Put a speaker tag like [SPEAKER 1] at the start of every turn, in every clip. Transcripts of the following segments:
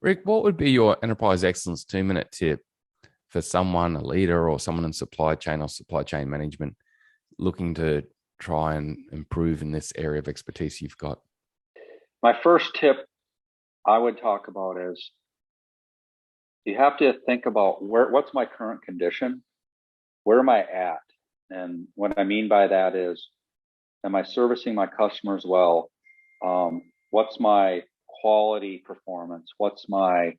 [SPEAKER 1] Rick, what would be your enterprise excellence 2 minute tip for someone, a leader or someone in supply chain or supply chain management looking to try and improve in this area of expertise you've got?
[SPEAKER 2] My first tip I would talk about is you have to think about what's my current condition? Where am I at? And what I mean by that is, am I servicing my customers well? What's my quality performance? What's my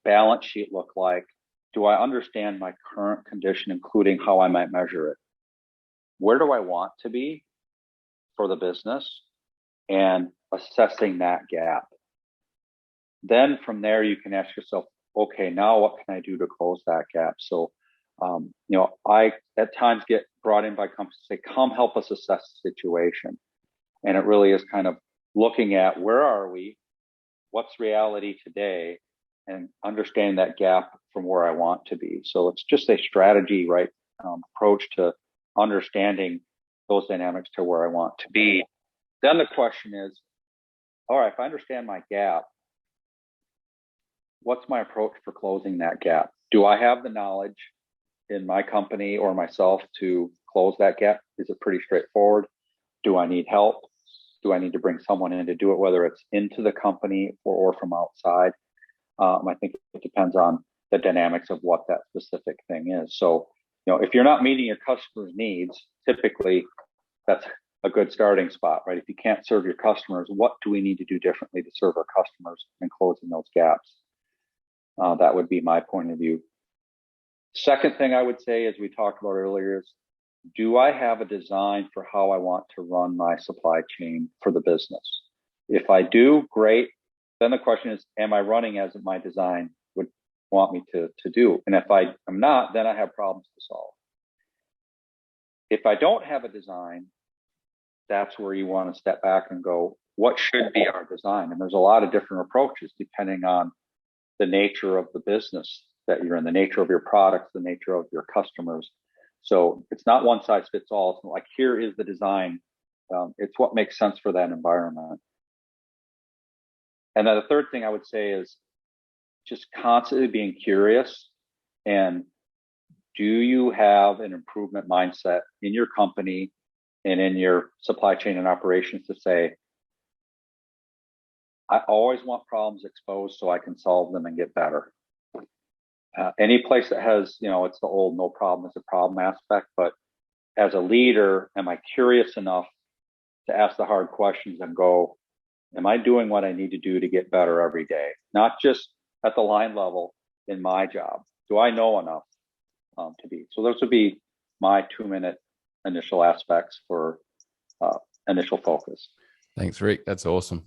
[SPEAKER 2] balance sheet look like? Do I understand my current condition, including how I might measure it? Where do I want to be for the business? And assessing that gap. Then from there, you can ask yourself, okay, now what can I do to close that gap? So, I at times get brought in by companies to say, come help us assess the situation. And it really is kind of looking at where are we, what's reality today, and understanding that gap from where I want to be. So it's just a strategy, right? Approach to understanding those dynamics to where I want to be. Then the question is, all right, if I understand my gap, what's my approach for closing that gap? Do I have the knowledge in my company or myself to close that gap? Is it pretty straightforward? Do I need help? Do I need to bring someone in to do it, whether it's into the company or from outside? I think it depends on the dynamics of what that specific thing is. So, if you're not meeting your customers' needs, typically that's a good starting spot, right? If you can't serve your customers, what do we need to do differently to serve our customers and closing those gaps? That would be my point of view. Second thing I would say, as we talked about earlier, is do I have a design for how I want to run my supply chain for the business? If I do, great. Then the question is, am I running as my design would want me to do? And if I am not, then I have problems to solve. If I don't have a design, that's where you want to step back and go, what should be our design? And there's a lot of different approaches depending on the nature of the business that you're in, the nature of your products, the nature of your customers. So it's not one size fits all. It's like, here is the design. It's what makes sense for that environment. And then the third thing I would say is just constantly being curious. And do you have an improvement mindset in your company and in your supply chain and operations to say, I always want problems exposed so I can solve them and get better. Any place that has, it's the old no problem is a problem aspect, but as a leader, am I curious enough to ask the hard questions and go, am I doing what I need to do to get better every day? Not just at the line level in my job. Do I know enough to be? So those would be my 2 minute initial aspects for initial focus.
[SPEAKER 1] Thanks, Rick. That's awesome.